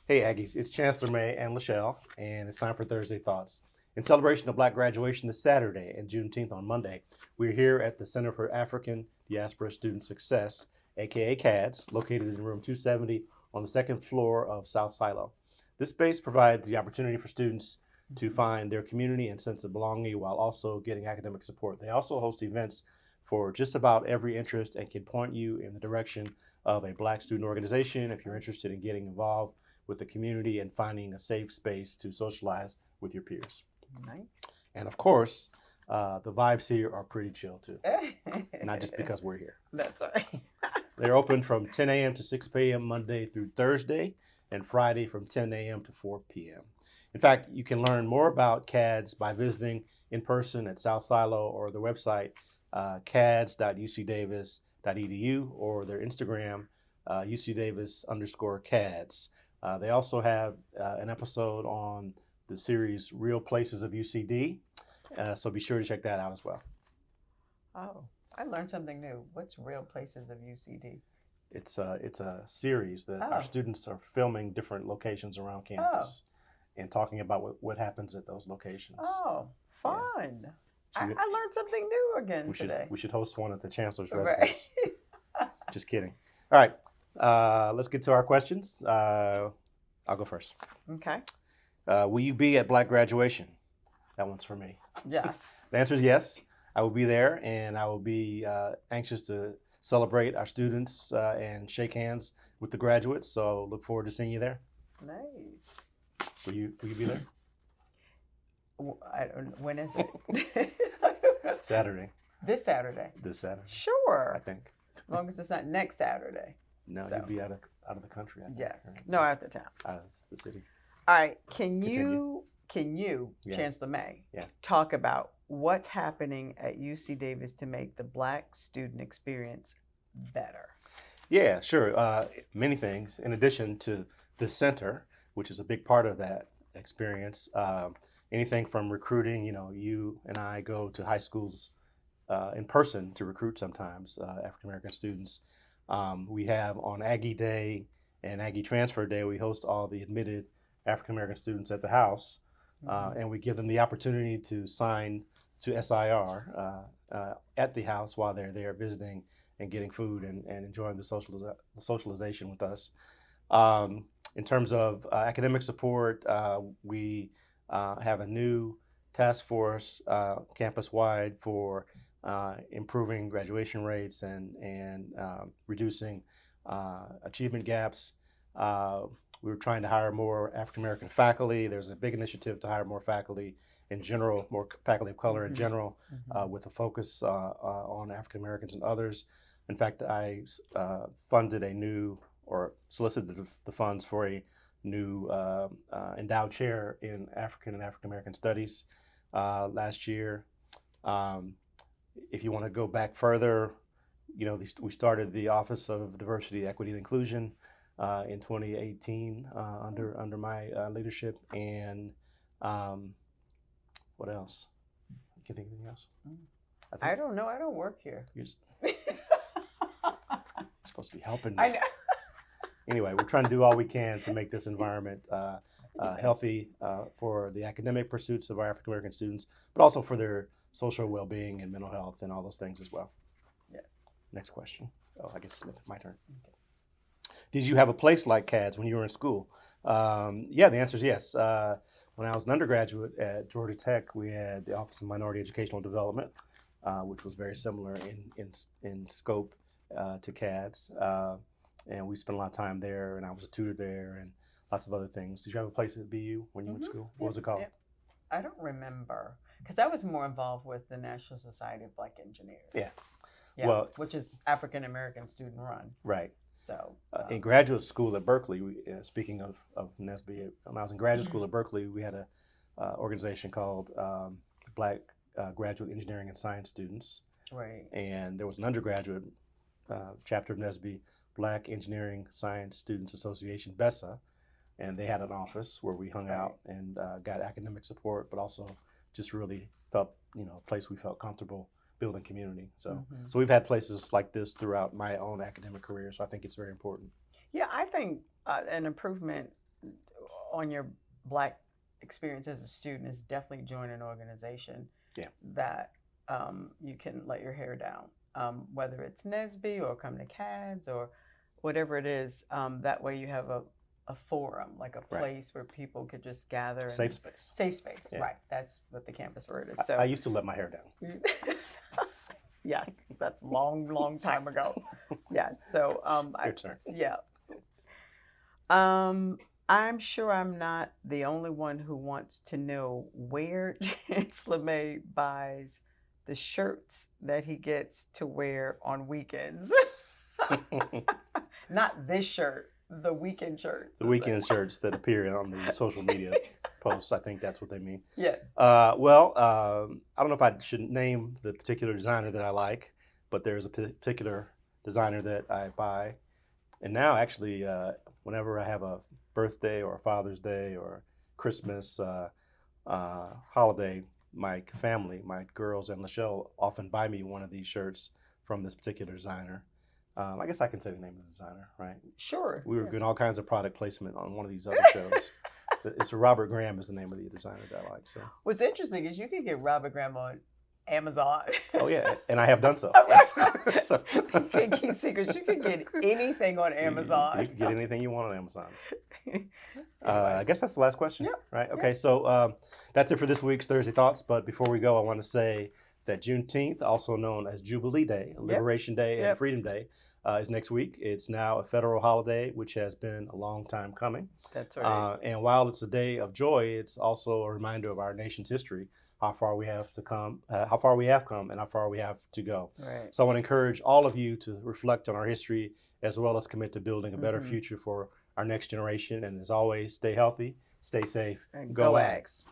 Hey Aggies, it's Chancellor May and LeShelle, and it's time for Thursday Thoughts. In celebration of Black graduation this Saturday and Juneteenth on Monday, we're here at the Center for African Diaspora Student Success, aka CADSS, located in room 270 on the second floor of South Silo. This space provides the opportunity for students to find their community and sense of belonging while also getting academic support. They also host events for just about every interest and can point you in the direction of a Black student organization if you're interested in getting involved with the community and finding a safe space to socialize with your peers. Nice. And of course, the vibes here are pretty chill too, not just because we're here. That's right. They're open from 10 a.m. to 6 p.m. Monday through Thursday, and Friday from 10 a.m. to 4 p.m. In fact, you can learn more about CADSS by visiting in person at South Silo or their website, cads.ucdavis.edu, or their Instagram, UCDavis_CADSS. They also have an episode on the series Real Places of UCD, so be sure to check that out as well. Oh, I learned something new. What's Real Places of UCD? It's a series that our students are filming different locations around campus and talking about what happens at those locations. Oh, fun. Yeah. I learned something new again today. We should host one at the Chancellor's residence. Just kidding. All right, let's get to our questions. I'll go first. Okay. Will you be at Black graduation? That one's for me. Yes. The answer is yes. I will be there, and I will be anxious to celebrate our students and shake hands with the graduates. So look forward to seeing you there. Nice. Will you be there? When is it? Saturday. This Saturday. This Saturday. Sure. I think. As long as it's not next Saturday. No, you'll be out of the country. I think, yes. right? No, out of town. Out of the city. All right. Can you, Chancellor May, talk about what's happening at UC Davis to make the Black student experience better? Yeah, sure. Many things. In addition to the center, which is a big part of that experience. Anything from recruiting. You and I go to high schools in person to recruit sometimes African American students. We have on Aggie Day and Aggie Transfer Day, we host all the admitted African American students at the house, and we give them the opportunity to sign to SIR at the house while they're there visiting and getting food and enjoying the socialization with us. In terms of academic support, we have a new task force campus-wide for improving graduation rates and reducing achievement gaps. We were trying to hire more African American faculty. There's a big initiative to hire more faculty in general, more faculty of color in general, with a focus on African Americans and others. In fact, I funded solicited the funds for a new endowed chair in African and African American studies last year. If you want to go back further, we started the Office of Diversity, Equity, and Inclusion in 2018 under my leadership. And what else? You can think of anything else? I don't know. I don't work here. You're supposed to be helping me. I know. Anyway, we're trying to do all we can to make this environment healthy for the academic pursuits of our African American students, but also for their social well-being and mental health and all those things as well. Yes. Next question. Oh, I guess it's my turn. Okay. Did you have a place like CADSS when you were in school? Yeah, the answer is yes. When I was an undergraduate at Georgia Tech, we had the Office of Minority Educational Development, which was very similar in scope to CADSS. And we spent a lot of time there, and I was a tutor there, and lots of other things. Did you have a place at BU when you went to school? What was it called? I don't remember, because I was more involved with the National Society of Black Engineers. Yeah. Well, which is African American student run. Right. So in graduate school at Berkeley, speaking of NSBE, when I was in graduate school at Berkeley, we had a organization called Black Graduate Engineering and Science Students. Right. And there was an undergraduate chapter of NSBE, Black Engineering Science Students Association, BESA, and they had an office where we hung out and got academic support, but also just really felt, a place we felt comfortable building community. So, so we've had places like this throughout my own academic career. So I think it's very important. Yeah, I think an improvement on your Black experience as a student is definitely join an organization that you can let your hair down, whether it's NSBE or come to CADSS or whatever it is. That way you have a forum, like a place where people could just gather. Safe space. Safe space, right. That's what the campus word is. So I used to let my hair down. Yes, that's long time ago. Yes, so Your turn. Yeah. I'm sure I'm not the only one who wants to know where Chancellor May buys the shirts that he gets to wear on weekends. Not this shirt, the weekend shirts. The weekend shirts that appear on the social media posts. I think that's what they mean. Yes. I don't know if I should name the particular designer that I like, but there's a particular designer that I buy. And now, actually, whenever I have a birthday or a Father's Day or Christmas holiday, my family, my girls and LeShelle often buy me one of these shirts from this particular designer. I guess I can say the name of the designer, right? Sure. We were doing all kinds of product placement on one of these other shows. It's Robert Graham is the name of the designer that I like. So what's interesting is you can get Robert Graham on Amazon. Oh yeah, and I have done so. So you can keep secrets. You can get anything on Amazon. You can get anything you want on Amazon. I guess that's the last question, right? Okay, so that's it for this week's Thursday Thoughts. But before we go, I want to say that Juneteenth, also known as Jubilee Day, Liberation Day, and Freedom Day, is next week. It's now a federal holiday, which has been a long time coming. That's right. And while it's a day of joy, it's also a reminder of our nation's history, how far we have come, and how far we have to go. Right. So I want to encourage all of you to reflect on our history, as well as commit to building a better future for our next generation. And as always, stay healthy, stay safe, and go Ags.